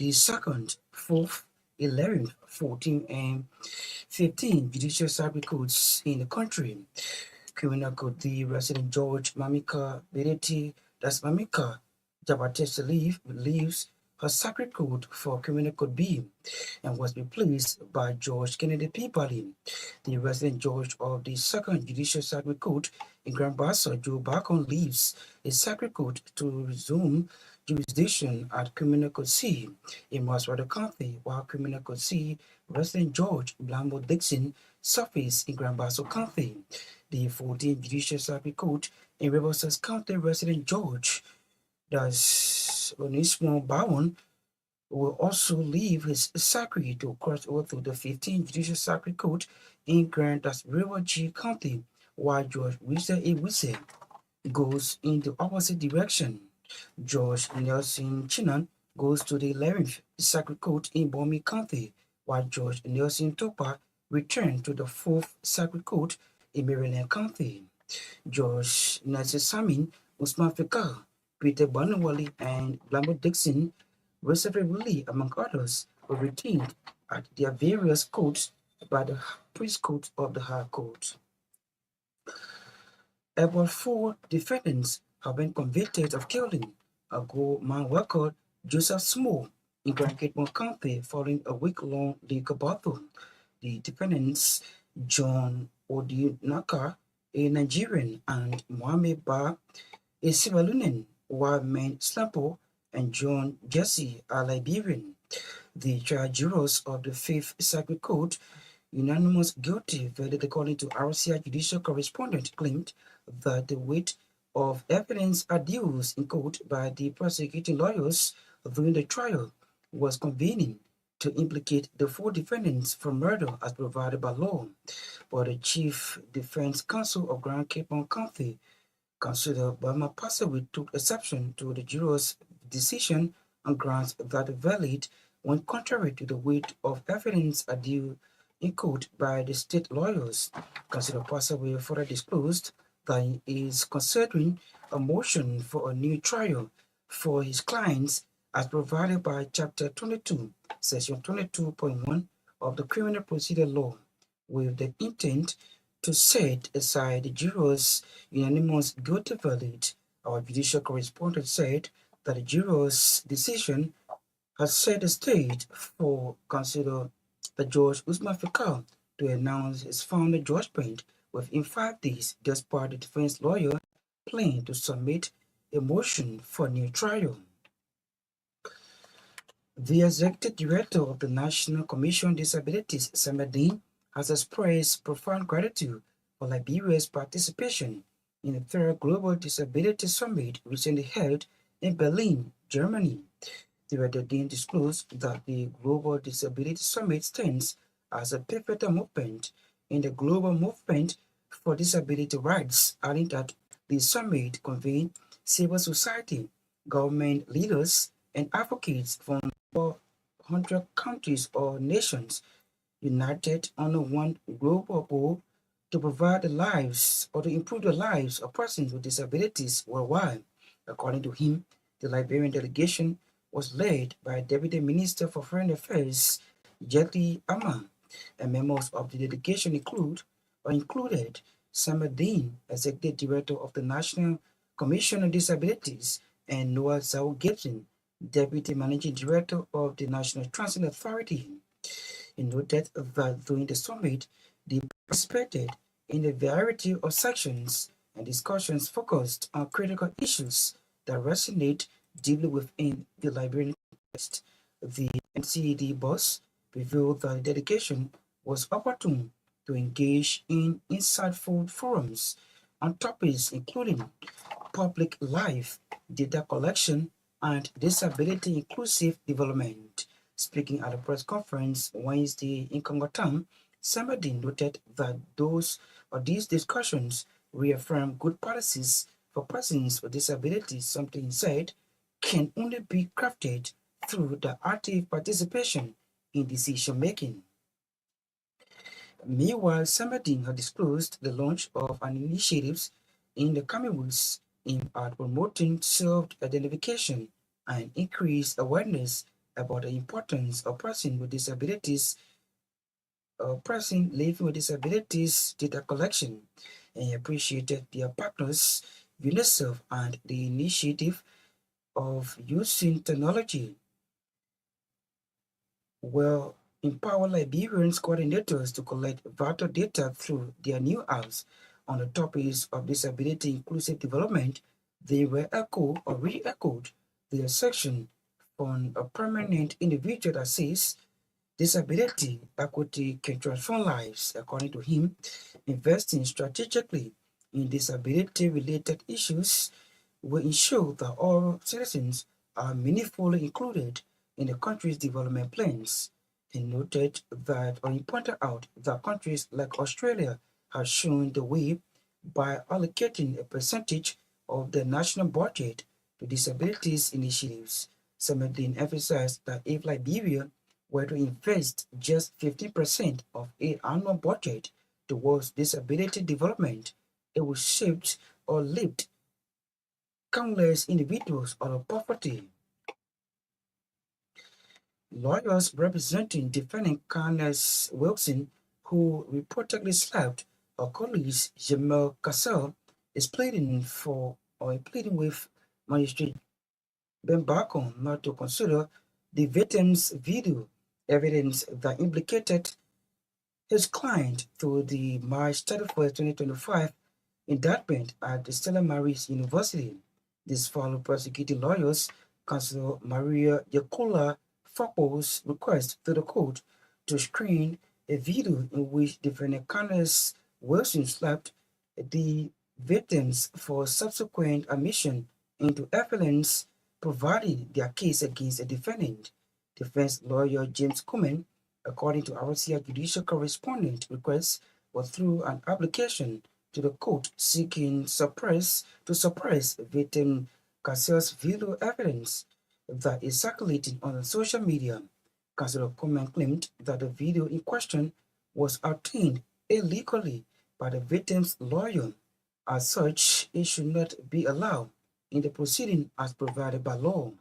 the 2nd, 4th, 11th, 14th, and 15th Judicial Circuit Courts in the country. Criminal Code the Resident George Mamika Bereti, that's Mamika Jabatese leaves her circuit code for Criminal Code B and was replaced by George Kennedy Peabody. The resident judge of the 2nd Judicial Circuit Court in Grand Bassa, Joe Bacon, leaves the circuit court to resume jurisdiction at Criminal Code C in Massachusetts County, while Criminal Code C resident George Blambo Dixon surface in Grand Bassa County. The 14th Judicial Circuit Court in Riverside County resident George das Onismo Bowen will also leave his circuit to cross over to the 15th Judicial Circuit Court in Grand River G County, while George Wisa Ewise goes in the opposite direction. George Nelson Chinan goes to the 11th Circuit Court in Bomi County, while George Nelson Topa returned to the 4th Circuit Court in Maryland County. George Nelson Samin, Usman Fikar, Peter Banawali, and Blambo Dixon, respectively, among others, were retained at their various courts by the priest court of the High Court. About 4 defendants have been convicted of killing a man worker, Joseph Small, in Grand Cape County following a week-long legal battle. The defendants, John Odinaka, a Nigerian, and Mohammed Ba, a Sierra Leonean, while men Slampo and John Jesse, a Liberian. The trial jurors of the 5th Circuit Court unanimous guilty verdict, according to RCI judicial correspondent, claimed that the weight of evidence adduced in court by the prosecuting lawyers during the trial was convening to implicate the 4 defendants for murder as provided by law. But the Chief Defense Counsel of Grand Cape County, Councillor Bama Passawi, took exception to the jurors' decision on grounds that the verdict went contrary to the weight of evidence adduced in court by the state lawyers. Councillor Passawi further disclosed that he is considering a motion for a new trial for his clients as provided by Chapter 22, Section 22.1 of the Criminal Procedure Law, with the intent to set aside the jurors' unanimous guilty verdict. Our judicial correspondent said that the jurors' decision has set the stage for Councillor George Usman Fikal to announce his final judgment within 5 days, despite the defense lawyer planning to submit a motion for new trial. The executive director of the National Commission on Disabilities, Samadin, has expressed profound gratitude for Liberia's participation in the 3rd Global Disability Summit recently held in Berlin, Germany. Director Dean disclosed that the Global Disability Summit stands as a pivotal movement in the global movement for disability rights, adding that the summit convened civil society, government leaders, and advocates from 400 countries or nations united under one global goal to provide the lives or to improve the lives of persons with disabilities worldwide. According to him, the Liberian delegation was led by Deputy Minister for Foreign Affairs, Jetty Amma, and members of the delegation included Samadin, Executive Director of the National Commission on Disabilities, and Noah Zhao Gibson, Deputy Managing Director of the National Transit Authority. He noted that during the summit, they participated in a variety of sections and discussions focused on critical issues that resonate deeply within the Liberian context. The NCAD boss revealed that the delegation was opportune to engage in insightful forums on topics including public life, data collection, and disability inclusive development. Speaking at a press conference Wednesday in Kongotam, Samadin noted that these discussions reaffirm good policies for persons with disabilities, something he said can only be crafted through the active participation in decision-making. Meanwhile, Samadin had disclosed the launch of an initiative in the coming weeks aimed at promoting self-identification and increased awareness about the importance of persons with disabilities, living with disabilities data collection, and appreciated their partners, UNICEF, and the initiative of using technology will empower Liberians coordinators to collect vital data through their new apps on the topics of disability inclusive development. They were echoed or re-echoed their section on a permanent individual that says disability equity can transform lives. According to him, investing strategically in disability-related issues will ensure that all citizens are meaningfully included in the country's development plans. He noted that, or he pointed out that countries like Australia have shown the way by allocating a percentage of the national budget to disabilities initiatives. Samedlin emphasized that if Liberia were to invest just 15% of its annual budget towards disability development, it would shift or lift countless individuals out of poverty. Lawyers representing defendant Candace Wilson, who reportedly slapped her colleague Jamal Cassell, is pleading with Magistrate Ben Bacon not to consider the victim's video evidence that implicated his client through the March 31st, 2025 indictment at the Stella Maris University. This followed prosecuting lawyers, Counsel Maria Yacola Fakpo's request to the court to screen a video in which defendant Candace Wilson slapped the victims for subsequent admission into evidence providing their case against the defendant. Defense lawyer James Cumming, according to RCI judicial correspondent, requests was through an application to the court seeking to suppress victim Cassell's video evidence that is circulating on social media. Counsel Coleman claimed that the video in question was obtained illegally by the victim's lawyer. As such, it should not be allowed in the proceeding as provided by law.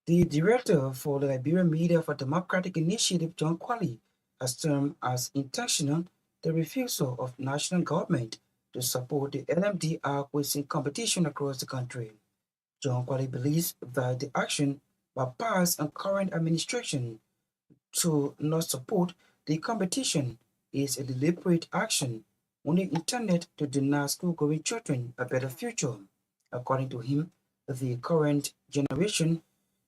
The director for the Liberian Media for Democratic Initiative, John Kwali, has termed as intentional the refusal of national government to support the LMDR quizzing competition across the country. John Kwali believes that the action by past and current administration to not support the competition is a deliberate action only intended to deny school-going children a better future. According to him, the current generation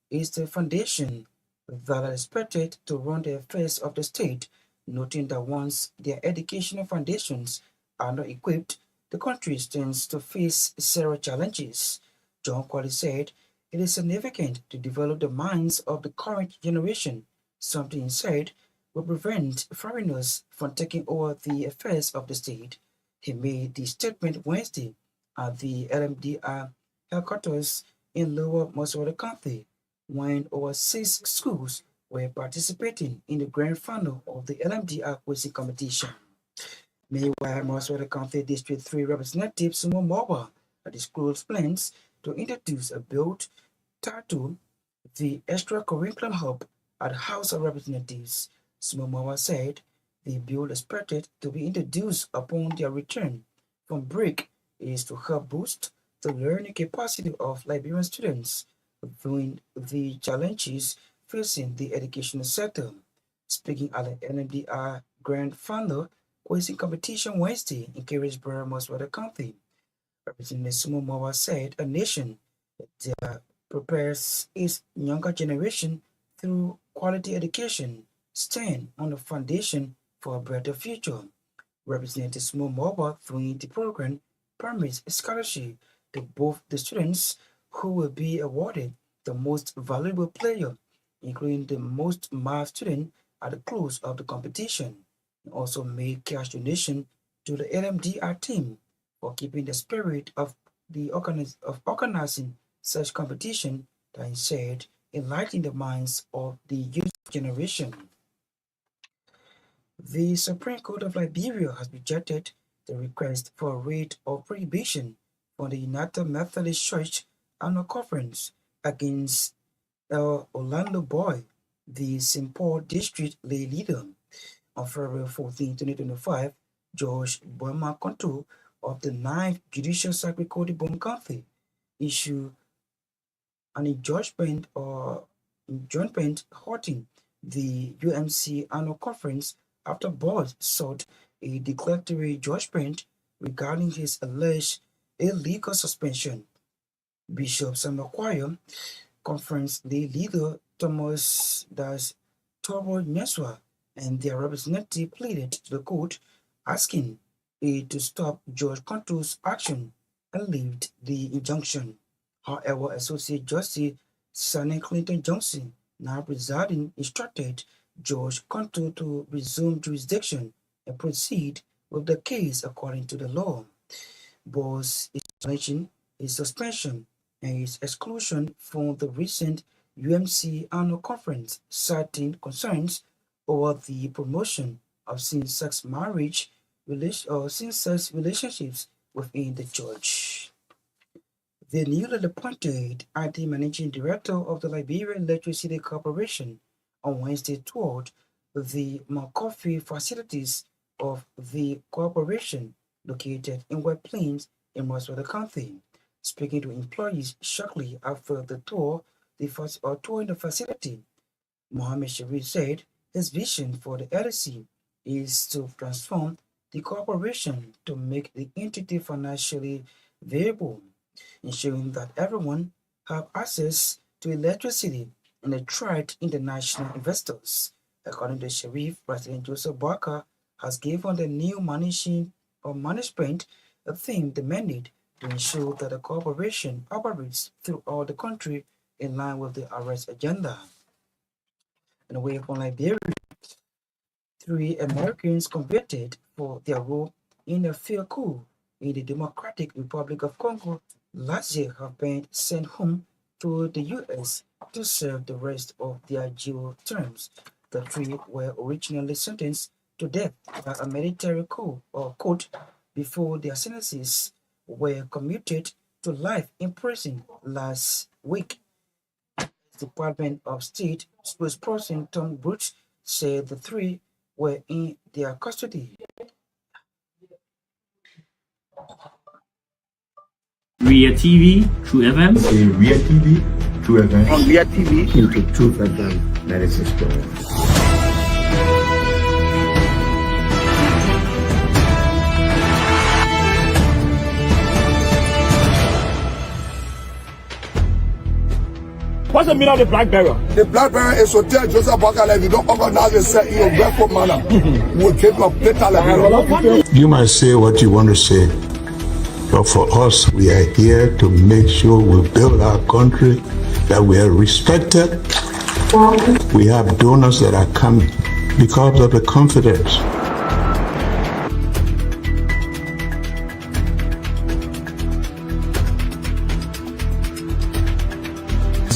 is the foundation that are expected to run the affairs of the state, noting that once their educational foundations are not equipped, the country stands to face several challenges. John Kwali said, it is significant to develop the minds of the current generation, something he said will prevent foreigners from taking over the affairs of the state. He made the statement Wednesday at the LMDR headquarters in Lower Moswada County, when over 6 schools were participating in the grand final of the LMDR quizzing competition. Meanwhile, Moswada County District 3 Representative Sumo Moba disclosed plans to introduce a bill titled the Extracurricular Hub at the House of Representatives. Sumo Moba said the bill expected to be introduced upon their return from break is to help boost the learning capacity of Liberian students during the challenges facing the educational sector. Speaking at the NMDR Grand Final quizzing competition Wednesday in Carricksboro, Moswada County, Representative Sumo Mowa said a nation that prepares its younger generation through quality education stand on the foundation for a better future. Representative Sumo Mowa, through the program, permits scholarship to both the students who will be awarded the most valuable player, including the most math student at the close of the competition, and also made cash donation to the LMDR team for keeping the spirit of organizing such competition that he said enlightening the minds of the youth generation. The Supreme Court of Liberia has rejected the request for a writ of prohibition from the United Methodist Church Annual Conference against Orlando Boy, the St. Paul District lay leader. On February 14, 2025, George Boema Konto of the 9th Judicial Circuit Court in Bond County issued an adjustment halting the UMC annual conference after board sought a declaratory judgment regarding his alleged illegal suspension. Bishop Samuel Kwayo, conference leader Thomas Das Toro Nyeswa, and their representative pleaded to the court, asking it to stop George Konto's action and lift the injunction. However, Associate Justice Sunny Clinton Johnson, now presiding, instructed George Konto to resume jurisdiction and proceed with the case according to the law. Both explanation, his suspension, and his exclusion from the recent UMC annual conference, citing concerns over the promotion of same-sex marriage or same-sex relationships within the church. The newly appointed IT Managing Director of the Liberian Electricity Corporation on Wednesday toured the McCoffey facilities of the corporation located in White Plains in Westwater County. Speaking to employees shortly after the tour, touring the facility, Mohammed Sharif said his vision for the LLC is to transform the corporation to make the entity financially viable, ensuring that everyone have access to electricity and attract international investors. According to Sharif, President Joseph Barker has given the new management a theme demanded to ensure that the corporation operates throughout the country in line with the arrest agenda. And away from Liberia, 3 Americans convicted for their role in a failed coup in the Democratic Republic of Congo last year have been sent home to the U.S. to serve the rest of their jail terms. The 3 were originally sentenced to death by a military court before their sentences were commuted to life in prison last week. Department of State spokesperson Tom Brooks said the 3 were in their custody. Ria TV, True FM. In Ria TV, True FM. On Ria TV, into True FM 96.1. What's the meaning of the black barrier? The black barrier is to tell Joseph Barker if you don't organize yourself in a grateful manner, we'll give you a better level. You might say what you want to say, but for us, we are here to make sure we build our country, that we are respected. We have donors that are coming because of the confidence.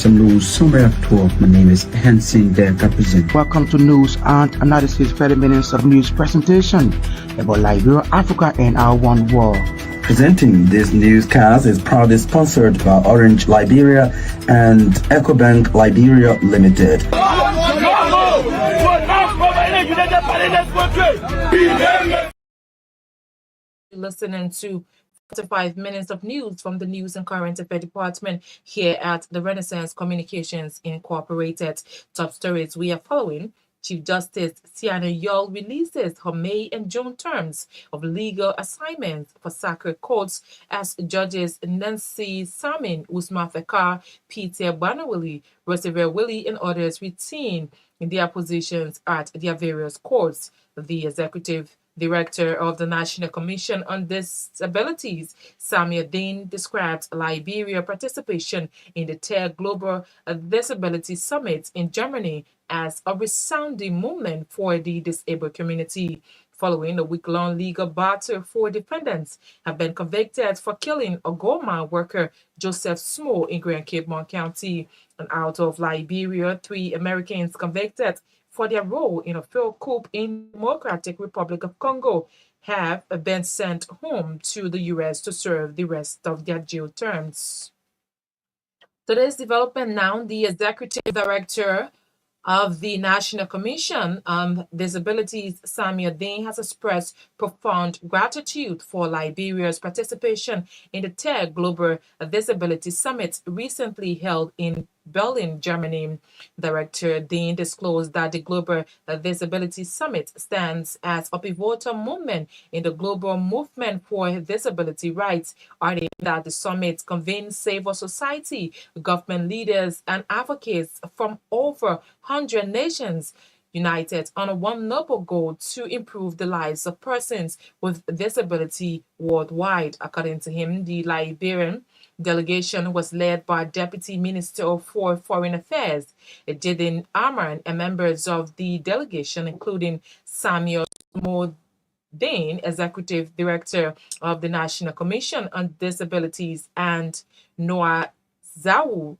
News Summary at 12. My name is Hanson Delta Present. Welcome to News and Analysis, 30 minutes of news presentation about Liberia, Africa, and our one world. Presenting this newscast is proudly sponsored by Orange Liberia and EcoBank Liberia Limited. Listening to 45 minutes of news from the News and Current Affairs Department here at the Renaissance Communications Incorporated. Top stories we are following. Chief Justice Siana Yul releases her May and June terms of legal assignments for sacred courts as judges Nancy Samin, Usman Fekar, Peter Banawili, Roosevelt Willie, and others retain in their positions at their various courts. The executive Director of the National Commission on Disabilities, Samia Dean, described Liberia participation in the 3rd Global Disability Summit in Germany as a resounding moment for the disabled community. Following a week-long legal battle, 4 defendants have been convicted for killing a gold mine worker, Joseph Small, in Grand Cape Moun County. And out of Liberia, 3 Americans convicted for their role in a failed coup in the Democratic Republic of Congo have been sent home to the U.S. to serve the rest of their jail terms. Today's development now, the executive director of the National Commission on Disabilities, Samuel Dean, has expressed profound gratitude for Liberia's participation in the third Global Disability Summit recently held in Berlin, Germany. Director Dean disclosed that the Global Disability Summit stands as a pivotal moment in the global movement for disability rights, adding that the summit convenes civil society, government leaders, and advocates from over 100 nations united on one noble goal to improve the lives of persons with disability worldwide. According to him, the Liberian delegation was led by Deputy Minister for Foreign Affairs, Jadin Arman, and members of the delegation, including Samuel Modane, Executive Director of the National Commission on Disabilities, and Noah Zawu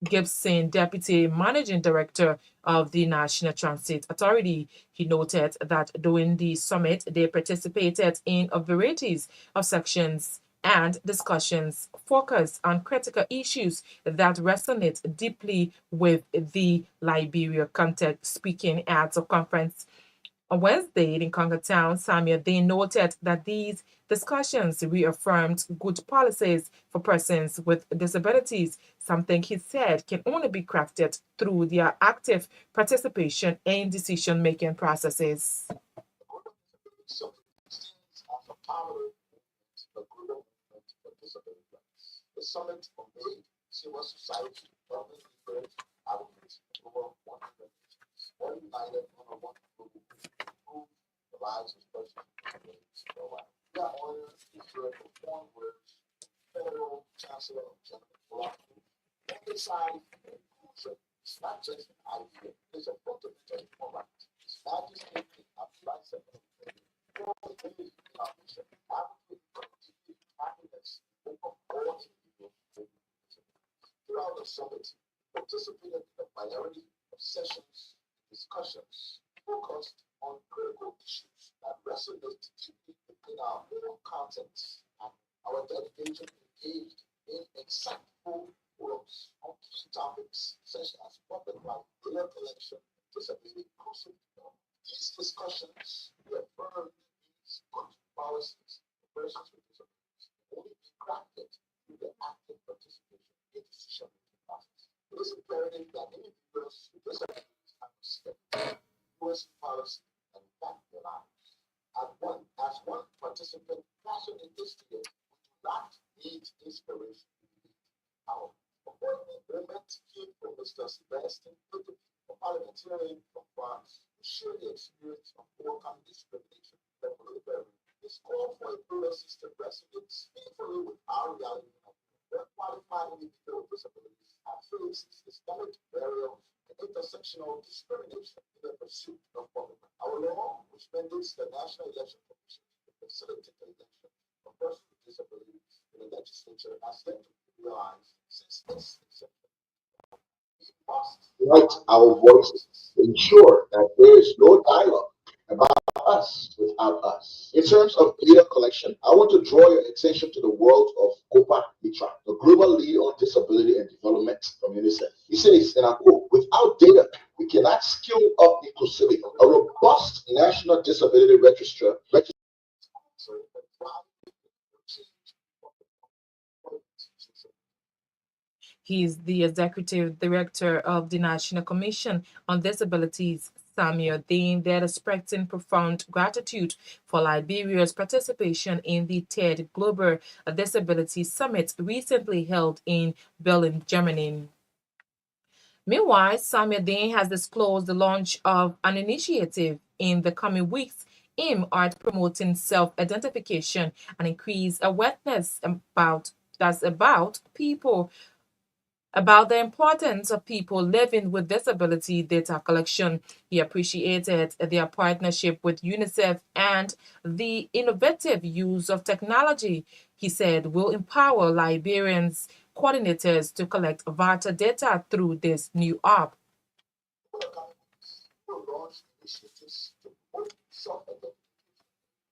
Gibson, Deputy Managing Director of the National Transit Authority. He noted that during the summit, they participated in a variety of sections and discussions focused on critical issues that resonate deeply with the Liberia context. Speaking at a conference on Wednesday in Congo Samuel Dean noted that these discussions reaffirmed good policies for persons with disabilities, something he said can only be crafted through their active participation in decision-making processes. The summit convened civil society, government leaders, advocates, over 100 nations, all united on a one goal to improve the lives of persons with disabilities worldwide. We are honored to hear profound words from Federal Chancellor of Germany, Olaf Scholz. Emphasize inclusion is not just an idea; it's a fundamental human right. His Majesty applies it for the community in our mission, advocate for continued happiness of all individuals. Throughout the summit, participated in a variety of sessions and discussions focused on critical issues that resonate deeply within our own context, and our delegation engaged in insightful forums on key topics such as public life, data collection, and disability inclusive development. These discussions reaffirmed these good policies for persons with disabilities can only be crafted through the active participation in decision-making process. It is imperative that individuals with disabilities understand influence policy and impact their lives. As one participant fashioned in this debate, we do not need inspiration, we need power. A moment came from Mr. Sebastian Philippe, a parliamentarian from France, who shared the experience of overcoming discrimination in the political arena. This call for a plural system resonates meaningfully with our reality. Where qualified individuals with disabilities have faced systemic barriers and intersectional discrimination in the pursuit of government. Our law, which mandates the National Election Commission to facilitate the election of persons with disabilities in the legislature, has yet to be realized since its inception. We must Unite our voices to ensure that there is no dialogue about us without us. In terms of data collection, I want to draw your attention to the world of Copa Mitra, the global lead on disability and development from UNICEF. He says, and I quote, "Without data, we cannot scale up inclusivity. A robust national disability register He is the executive director of the National Commission on Disabilities, Samuel Dean, that expressing profound gratitude for Liberia's participation in the third Global Disability Summit recently held in Berlin, Germany. Meanwhile, Samuel Dean has disclosed the launch of an initiative in the coming weeks aimed at promoting self-identification and increase awareness about the importance of people living with disability data collection. He appreciated their partnership with UNICEF and the innovative use of technology, he said, will empower Liberians coordinators to collect vital data through this new app. Will launch initiatives to promote self-identification,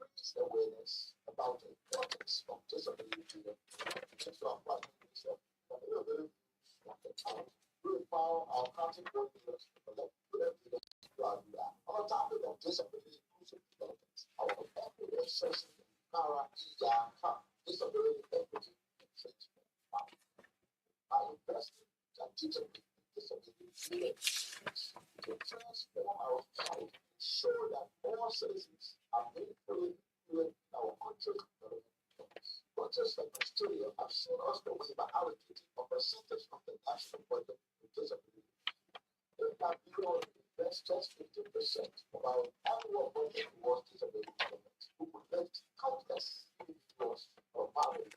raise awareness about the importance of disability data, to apply We empower our county board leaders to collect leaders throughout the act. On the topic of disability inclusive development, our equity session in Kara disability equity and transformation. I invested in teaching disability leaders to transform our society, ensure that all citizens are meaningfully included in our country's development. Countries like Australia have shown us the way by allocating a percentage of the national budget to disability. They have beyond invest just 15% of our annual budget towards disability development, who would lift countless individuals or families.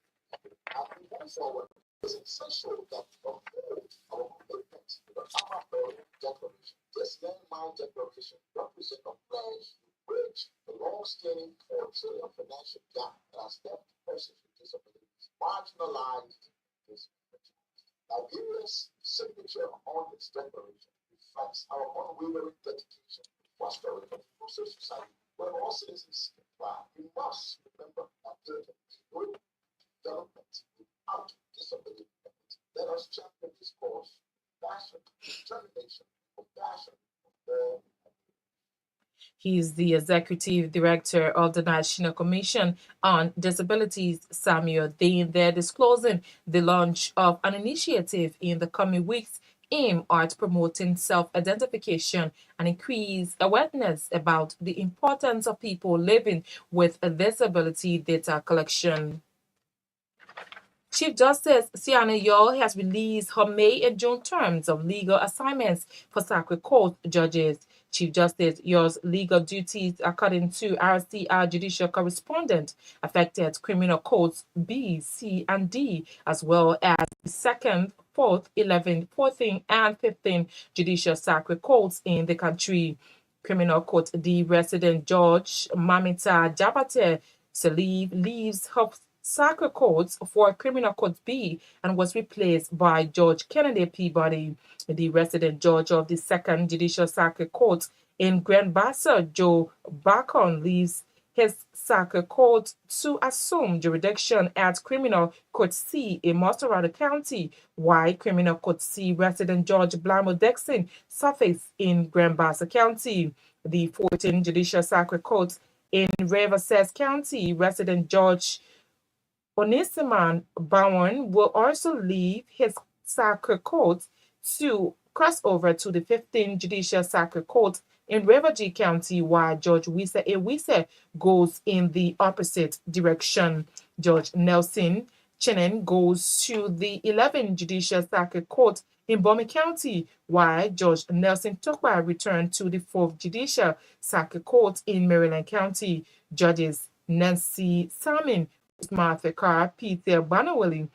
As we move forward, it's essential that we uphold our commitment to the Amapel Declaration. This landmark declaration represents a pledge to bridge the long-standing cultural and financial gap that has left persons with disabilities marginalized. Liberia's signature on this declaration reflects our unwavering dedication to fostering an inclusive society where all citizens can thrive. We must remember that there can be no development without disability. Let us champion this cause with passion, determination, compassion, for He is the Executive Director of the National Commission on Disabilities, Samuel Dane, there disclosing the launch of an initiative in the coming weeks aimed at promoting self-identification and increase awareness about the importance of people living with a disability data collection. Chief Justice Siana Yole has released her May and June terms of legal assignments for Sacred Court judges. Chief Justice Yole's legal duties, according to RCR judicial correspondent, affected criminal courts B, C, and D, as well as the 2nd, 4th, 11th, 14th, and 15th judicial sacred courts in the country. Criminal Court D resident George Mamita Jabate Salib leaves her Sacred Courts for Criminal Court B and was replaced by George Kennedy Peabody. The resident judge of the 2nd Judicial Sacred Court in Grand Bassa, Joe Bacon, leaves his Sacred Court to assume jurisdiction at Criminal Court C in Montserrat County, while Criminal Court C resident George Blamo Dixon surfaced in Grand Bassa County. The 14th Judicial Sacred Court in Riverside County, resident George Onesiman Bowen will also leave his Sacred Court to cross over to the 15th Judicial Sacred Court in Riverview County, while Judge Wisa Ewise goes in the opposite direction. Judge Nelson Chinen goes to the 11th Judicial Sacred Court in Bomi County, while Judge Nelson Tokwa returned to the 4th Judicial Sacred Court in Maryland County. Judges Nancy Salmon, Martha Carr, Peter Banawili,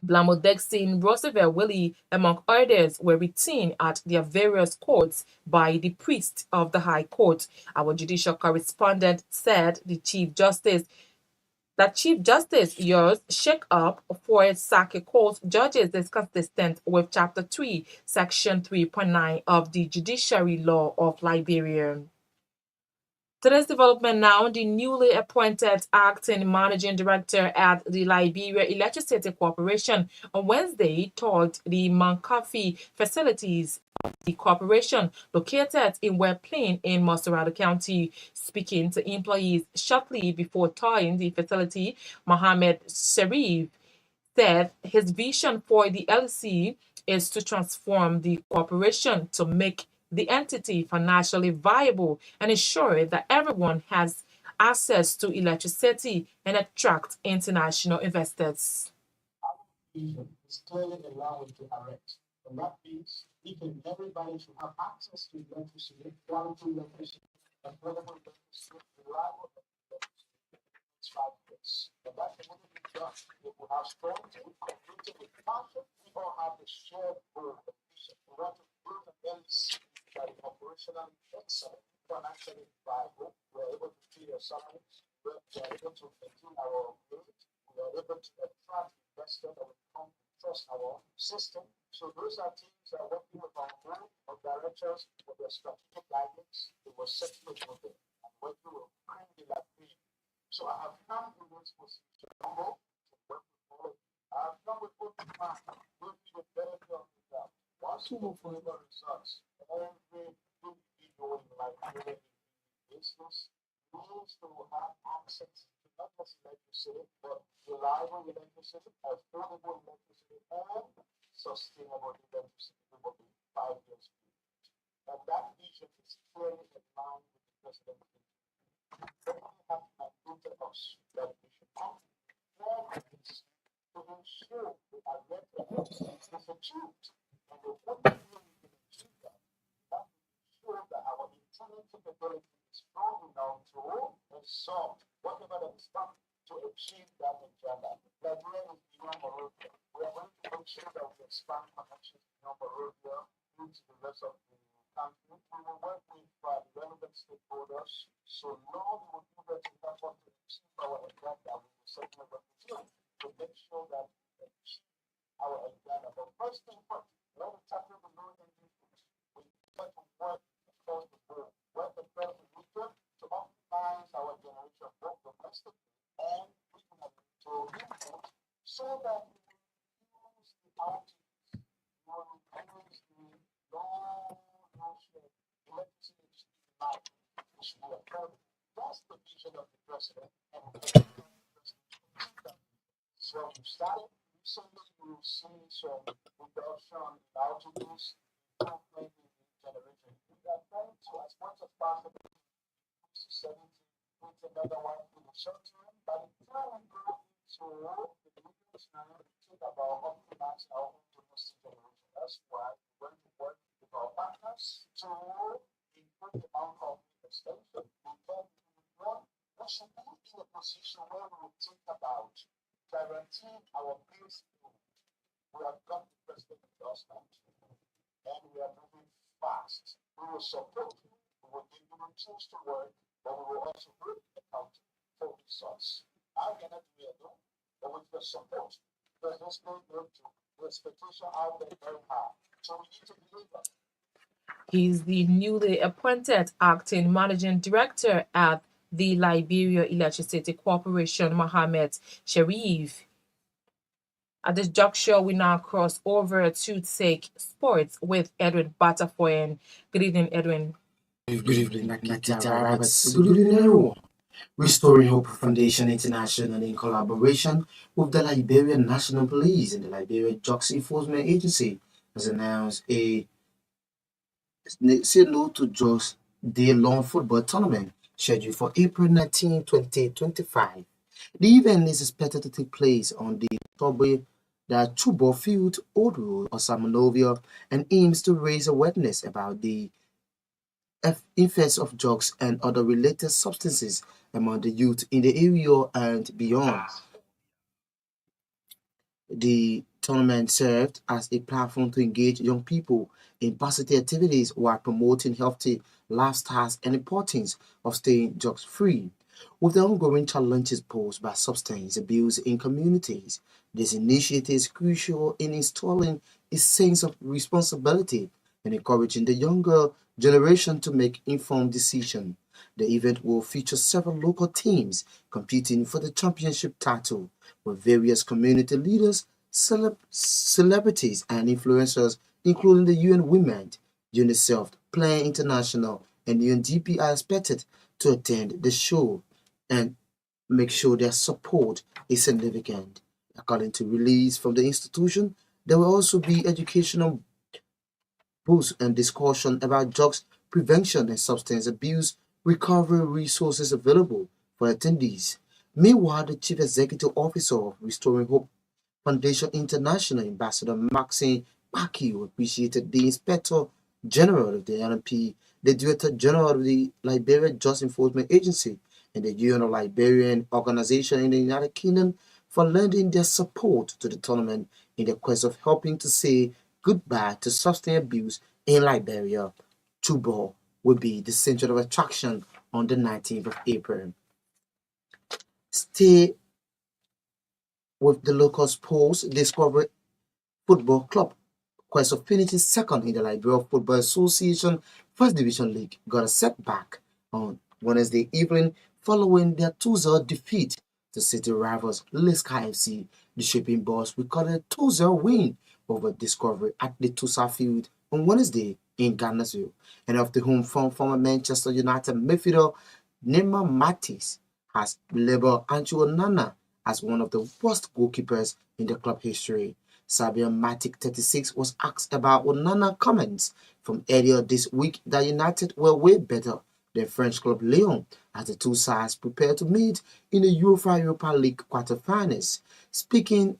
Blamo Dexin, Roosevelt Willie, among others, were retained at their various courts by the priest of the High Court. Our judicial correspondent said Chief Justice Yole's shake-up for Sacred Court judges is consistent with Chapter 3, Section 3.9 of the Judiciary Law of Liberia. Today's development now, the newly appointed acting managing director at the Liberia Electricity Corporation on Wednesday toured the Mankafi facilities of the corporation located in West Plain in Montserrat County. Speaking to employees shortly before touring the facility, Mohammed Sharif said his vision for the LC is to transform the corporation to make the entity financially viable and ensure that everyone has access to electricity and attract international investors. vision is clearly a line to direct. And that means if everybody should have access to electricity, quality electricity, affordable electricity, reliable electricity. It's like this. And that can only be done if we have strong team, committed with passion. We all have a shared goal and vision. We want to build an LEC that is operationally excellent, financially viable. We are able to pay our salaries. We are able to maintain our growth. We are able to attract investors that will come to trust our system. So those are things that are working with our board of directors for their strategic guidance. They were setting a model and working with bringing that in. So I have come in this position to work with all of you. I have come with open mind, working with benefit of to deliver results. Every individual in Liberia business needs to have access to not just electricity, but reliable electricity, affordable electricity, and sustainable electricity within 5 years. And that vision is clearly in line with the president's vision. They have mandated us that we should act more to ensure we are ready is achieved. And the only way we can achieve that is to ensure that our internal capability is strong enough to solve whatever that is done to achieve that agenda. Liberia is beyond Monrovia. We are going to make sure that we expand connections beyond Monrovia into the rest of the country. We will work with relevant stakeholders so long we will do that to help us to achieve our agenda. We will certainly work with you to make sure that we achieve our agenda. But first thing first, when we tackle the low-hanging fruit, we need to work across the board, work across the region to optimize our generation, both domestically and regionally, to input so that we will use the outages, we will reduce the long electricity life, which we are currently. That's the vision of the president, and so we started recently. We will see some reduction in outages, improvement in generation. We are trying to, as much as possible, to 70 megawatts in the short term. By the time we go into the medium term, we think about optimizing our own domestic generation. That's why we're going to work with our partners to improve the amount of extension. We should be in a position where we will think about guaranteeing our base load. We have got the president endorsement and we are moving fast. We will support you, we will give you tools to work, but we will also hold account for results. I cannot do it alone, but with the support, there's no going to the expectation out there very high. So we need to deliver. He's the newly appointed acting managing director at the Liberia Electricity Corporation, Mohammed Sharif. At this juncture, we now cross over to take sports with Edwin Batafoyan. Good evening, Edwin. Good evening, Nakita Roberts. Good evening, everyone. Restoring Hope Foundation International, in collaboration with the Liberian National Police and the Liberia Drugs Enforcement Agency, has announced a Say No to Drugs day-long football tournament scheduled for April 19, 2025. The event is expected to take place on the Chubor Field, Old Road, Osamanovia, and aims to raise awareness about the effects of drugs and other related substances among the youth in the area and beyond. The tournament served as a platform to engage young people in positive activities while promoting healthy lifestyles and the importance of staying drugs-free. With the ongoing challenges posed by substance abuse in communities, this initiative is crucial in installing a sense of responsibility and encouraging the younger generation to make informed decisions. The event will feature several local teams competing for the championship title, with various community leaders, celebrities, and influencers, including the UN Women, UNICEF, Plan International, and UNDP are expected to attend the show and make sure their support is significant. According to release from the institution, there will also be educational booths and discussion about drugs prevention and substance abuse recovery resources available for attendees. Meanwhile, the Chief Executive Officer of Restoring Hope Foundation International, Ambassador Maxine Pacquiao, appreciated the Inspector General of the NNP, the Director General of the Liberia Justice Enforcement Agency, and the UN Liberian Organization in the United Kingdom for lending their support to the tournament in the quest of helping to say goodbye to substance abuse in Liberia. Chubor will be the center of attraction on the 19th of April. Stay with the local sports. Discovery Football Club, quest of finishing second in the Liberia Football Association First Division League, got a setback on Wednesday evening following their 2-0 defeat to city rivals Liska FC. The Shipping Boss recorded a 2-0 win over Discovery at the Tusa Field on Wednesday in Ghana's and of the home from former Manchester United midfielder Neymar Matisse has labeled Andrew Onana as one of the worst goalkeepers in the club history. Sabian Matic, 36, was asked about Onana comments from earlier this week that United were way better than French club Lyon as the two sides prepare to meet in the Europa League quarterfinals. Speaking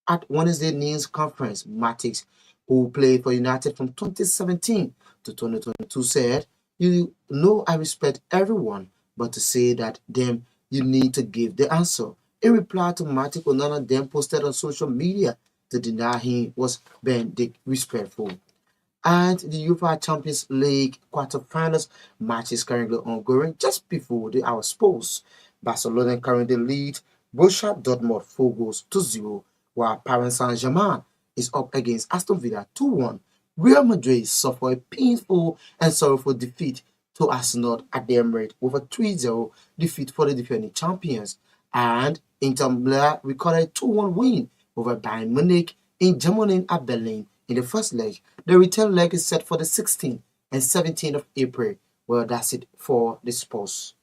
at Wednesday news conference, Matic, who played for United from 2017 to 2022, said, "You know I respect everyone, but to say that them, you need to give the answer." In reply to Matic, Onana then posted on social media to deny he was being disrespectful. And the UEFA Champions League quarterfinals match is currently ongoing just before the hour post. Barcelona currently lead Borussia Dortmund 4 goals to 0, while Paris Saint-Germain is up against Aston Villa 2-1. Real Madrid suffered a painful and sorrowful defeat to Arsenal at the Emirates with a 3-0 defeat for the defending champions. And Inter Milan recorded a 2-1 win over Bayern Munich in Germany at Berlin in the first leg. The return leg is set for the 16th and 17th of April. Well, that's it for the sports.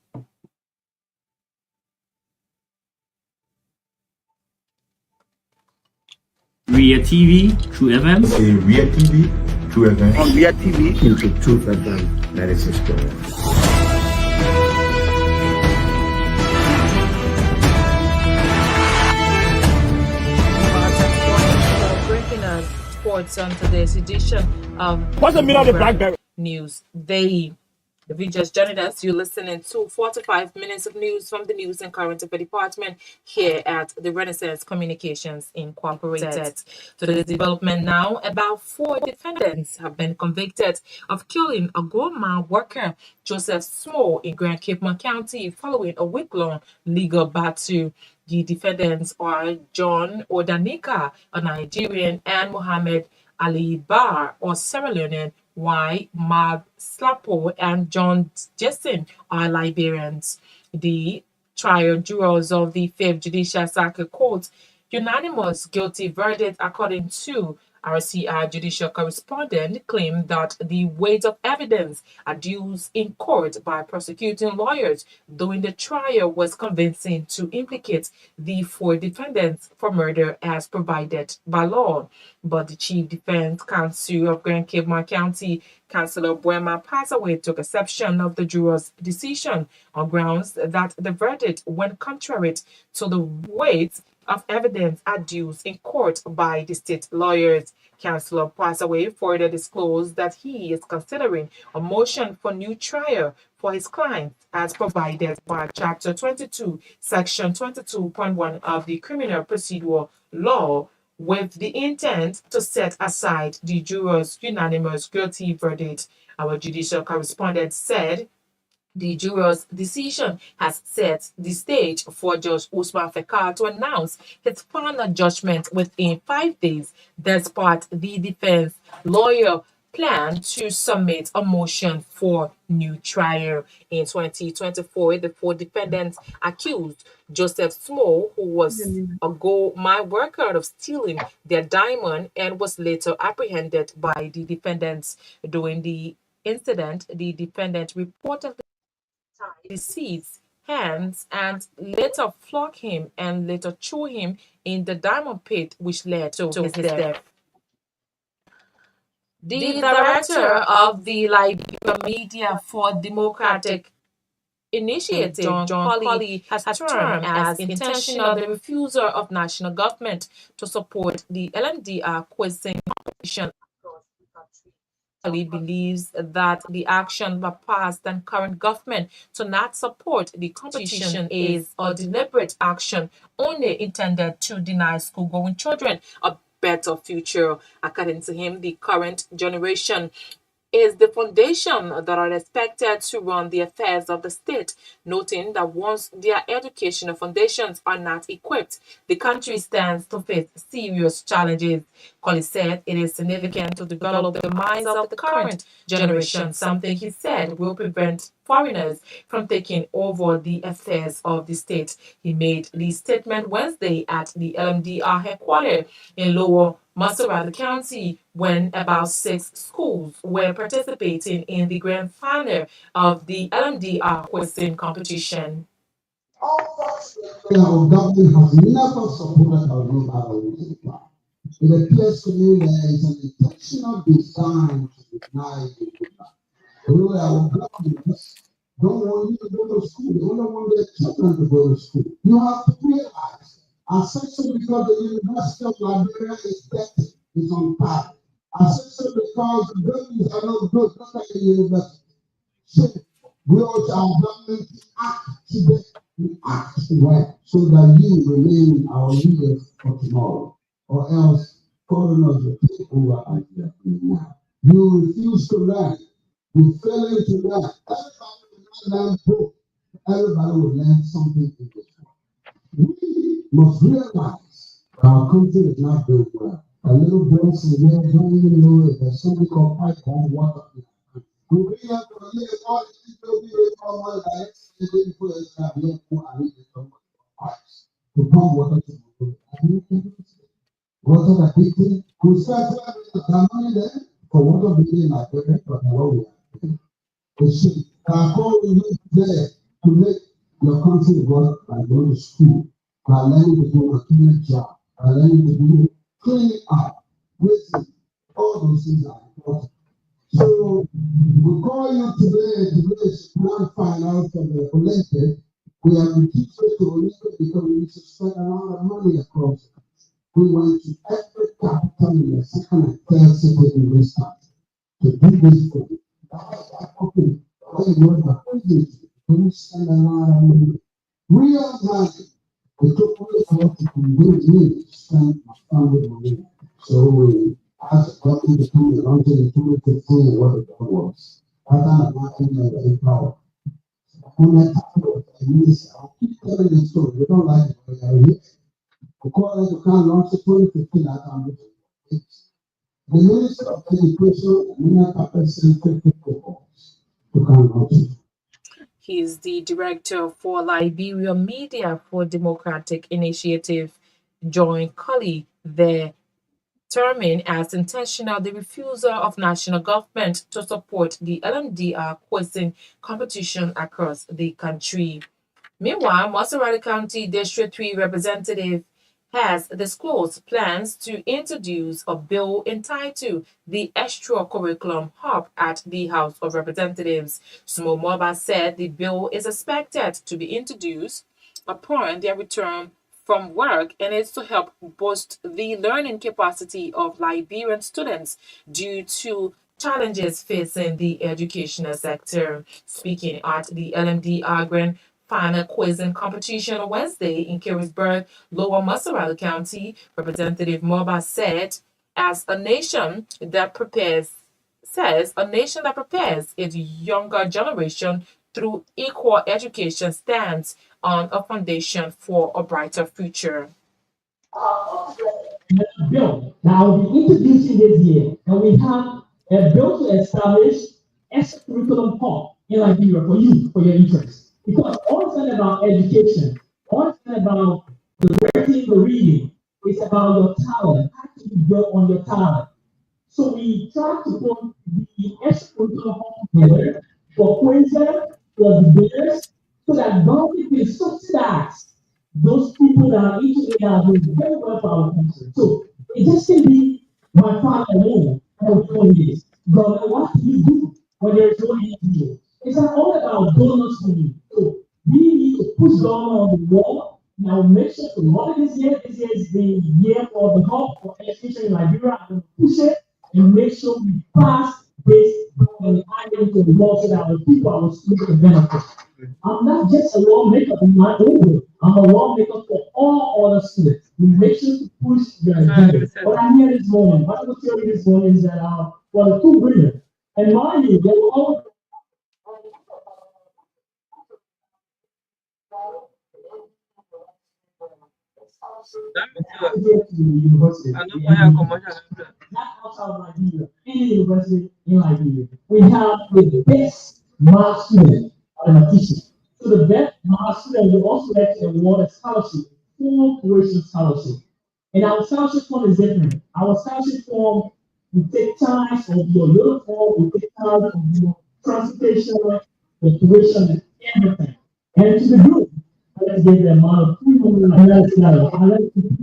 Ria TV, True FM. Say Ria TV, True FM. On Ria TV, Into Truth FM 96.1. Sports on today's edition of what's the meaning of the BlackBerry? News Day. If you just joined us, you're listening to 45 minutes of news from the News and Current Affairs Department here at the Renaissance Communications Incorporated. Today's development now, about 4 defendants have been convicted of killing a Goma worker, Joseph Small, in Grand Cape County following a week-long legal battle. The defendants are John Odanika, a Nigerian, and Mohammed Ali Bar, or Sierra Leonean, while Mag Slapo and John Jessen are Liberians. The trial jurors of the 5th Judicial Circuit Court unanimous guilty verdict, according to RCR judicial correspondent, claimed that the weight of evidence adduced in court by prosecuting lawyers during the trial was convincing to implicate the 4 defendants for murder as provided by law. But the Chief Defense Counsel of Grand Cape County, Councillor Buema Passaway, took exception of the jurors' decision on grounds that the verdict went contrary to the weight of evidence adduced in court by the state lawyers. Councillor Passaway further disclosed that he is considering a motion for new trial for his client as provided by Chapter 22, Section 22.1 of the Criminal Procedure Law, with the intent to set aside the jurors' unanimous guilty verdict. Our judicial correspondent said the jurors' decision has set the stage for Judge Usman Fekar to announce his final judgment within 5 days, despite the defense lawyer plan to submit a motion for new trial. In 2024, the 4 defendants accused Joseph Small, who was a gold mine worker, of stealing their diamond and was later apprehended by the defendants. During the incident, the defendant reportedly tied his seat's hands and later flogged him and later threw him in the diamond pit, which led to his death. The director of the Liberia Media for Democratic Initiative, John Colley, has termed as intentional the refusal of national government to support the LMDR quizzing operation across the country. Colley believes that the action by past and current government to not support the competition is a deliberate action only intended to deny school-going children a better future. According to him, the current generation is the foundation that are expected to run the affairs of the state, noting that once their educational foundations are not equipped, the country stands to face serious challenges. Colley said it is significant to develop the minds of the current generation, something he said will prevent foreigners from taking over the affairs of the state. He made the statement Wednesday at the LMDR headquarters in Lower Maserati County when about 6 schools were participating in the grand final of the LMDR quizzing competition. Our government has never supported our global plan. It appears to me there is an intentional design to deny the plan. Although our government don't want you to go to school, they only want their children to go to school. You have to realize, essentially because the University of Liberia is dirty, is on fire. Essentially because the buildings are not good, not like the university. So we urge our government to act today, to act well, so that you remain our leaders for tomorrow, or else foreigners will take over as they are doing now. You refuse to learn. You fail to learn. Everybody will not learn both. Everybody will learn something in this world. We must realize our country is not doing well. A little boys in there don't even know if there's something called pipeline water. We bring up a little all these people from one life, and then put us in a little pool and we come pipes to pump water to the water that we take. We start the money there for water being like that, but what we are. Our goal is there to make your country work by going to school, by learning to do a clean job, by learning to do cleaning up, wisdom, all those things are important. So we call you today is grand final for the Olympic. We have been teaching to Olympic because we need to spend a lot of money across. We went to every capital in the second and third city in this country to do this thing. Okay, we spend a lot of money. Real money. We took away what we really spend family money. So we asked the government to come along to the 2015 what the goal was. Rather than marking the power. On that topic, I'll keep telling the story. We don't like it, but we are here. We call it to come launch the 2015 at our meeting. The Minister of Education, Mina Papa, sent 50 proposals to come launch it. He is the director for Liberia Media for Democratic Initiative. John Colley, there determined as intentional the refusal of national government to support the LMDR quizzing competition across the country. Meanwhile, Maserati County District 3 representative has disclosed plans to introduce a bill entitled the Extra Curriculum Hub at the House of Representatives. Sumo Moba said the bill is expected to be introduced upon their return from work and is to help boost the learning capacity of Liberian students due to challenges facing the educational sector. Speaking at the LMDR Grand Final quizzing competition on Wednesday in Carisburg, Lower Maserati County, Representative Moba said, a nation that prepares its younger generation through equal education stands on a foundation for a brighter future. Bill that I will be introducing this year, and we have a bill to establish a curriculum hub in Liberia for you, for your interest. Because all it's not about education, all it's not about the writing, the reading, it's about your talent. How can you build on your talent? So we try to put the extracurricular hub together for Queensland, for the beginners, so that government can subsidize those people that are each are doing very well for our country. So it just can be my father alone for 20 years. But what do you do when there is no NGO? It's not all about donors for you. So we need to push down on the wall. Now make sure to love it this year. This year is the year for the hub for education in Liberia. I'm going to push it and make sure we pass this and add it to the wall so that our people, our students can benefit. I'm not just a lawmaker in my own way. I'm a lawmaker for all other students. We make sure to push their agenda. What I'm here this morning, what I will tell you this morning is that for the 2 billion, and mind you, they will always university. Not outside of Liberia, any university in Liberia. We have the best math student mathematician. So the best math student will also get award a scholarship, full tuition scholarship. And our scholarship form is different. Our scholarship form, we take charge of your uniform, we take charge of your transportation, the tuition, and everything. And to the group, let's get the amount of 300. Let's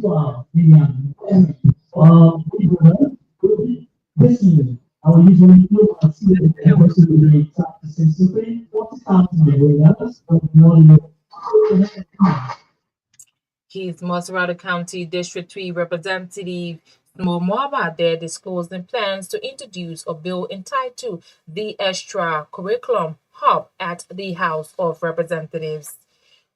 go. This year, I will usually look at students and person to the top simply 40,000 His Maserati County District 3 Representative Mo Moabad there disclosing plans to introduce a bill entitled the Extra Curriculum Hub at the House of Representatives.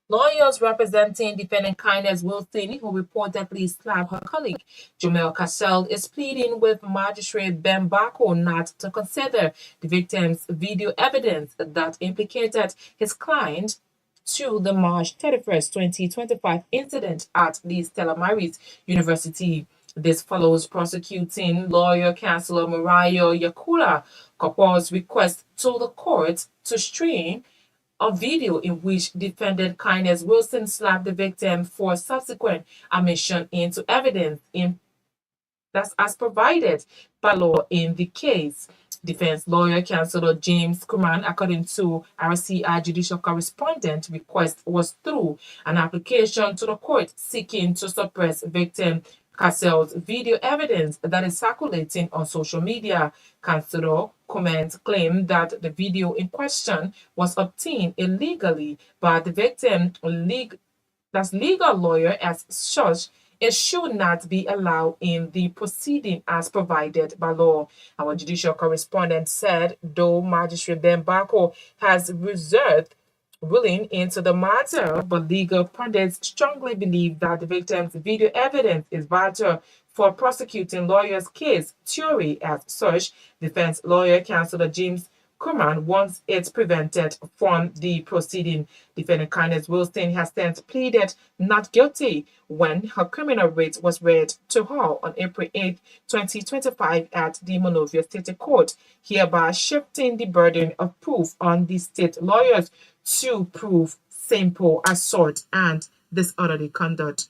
Lawyers representing defendant Kindness Wilson, who reportedly slapped her colleague Jamel Cassell, is pleading with Magistrate Ben Bako not to consider the victim's video evidence that implicated his client to the March 31st, 2025 incident at the Stella Maris University. This follows prosecuting lawyer Chancellor Mariah Yakula Kapoor's request to the court to stream a video in which defendant Kindness Wilson slapped the victim for subsequent admission into evidence that's as provided by law in the case. Defense lawyer Chancellor James Kuman, according to RCI judicial correspondent, request was through an application to the court seeking to suppress victim Cassell's video evidence that is circulating on social media. Chancellor Kuman claimed that the video in question was obtained illegally by the victim. Legal lawyer as such, it should not be allowed in the proceeding as provided by law. Our judicial correspondent said, though Magistrate Ben Bako has reserved ruling into the matter, but legal pundits strongly believe that the victim's video evidence is vital for prosecuting lawyers' case theory. As such, defense lawyer Chancellor James Kuman wants it prevented from the proceeding. Defendant Kindness Wilson has since pleaded not guilty when her criminal writ was read to her on April 8, 2025 at the Monrovia City Court, hereby shifting the burden of proof on the state lawyers to prove simple assault and disorderly conduct.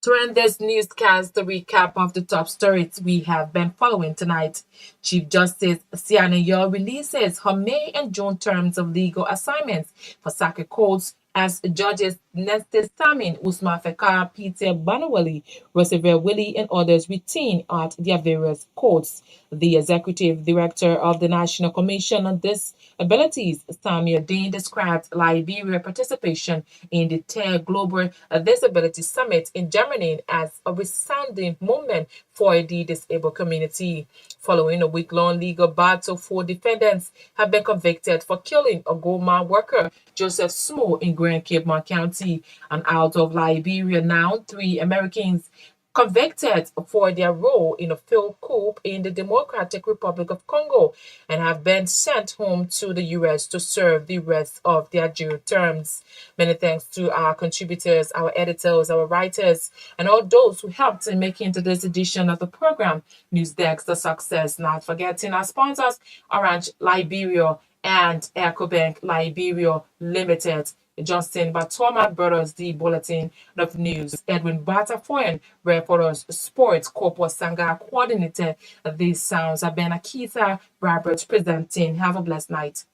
To end this newscast, the recap of the top stories we have been following tonight. Chief Justice Siana Yor releases her May and June terms of legal assignments for circuit courts as judges Nestor Samin, Usman Fekar, Peter Banawali, Roosevelt Willie, and others retain at their various courts. The executive director of the National Commission on Disabilities, Samir Dean, described Liberia participation in the 10th Global Disability Summit in Germany as a resounding moment for the disabled community. Following a week-long legal battle, 4 defendants have been convicted for killing a Goma worker, Joseph Smo, in Grand Cape County. And out of Liberia now, 3 Americans convicted for their role in a failed coup in the Democratic Republic of Congo and have been sent home to the U.S. to serve the rest of their jail terms. Many thanks to our contributors, our editors, our writers, and all those who helped in making this edition of the program News Desk a success. Not forgetting our sponsors, Orange Liberia and EcoBank Liberia Limited. Justin Batoma brought us the bulletin of news. Edwin Batafoyan for us sports. Corpus Sanga coordinated these sounds. Ben Akita Robert presenting. Have a blessed night.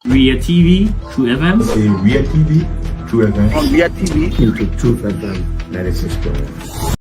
Ria TV, True FM. In Ria TV, True FM. On Ria TV, into Truth FM 96.1.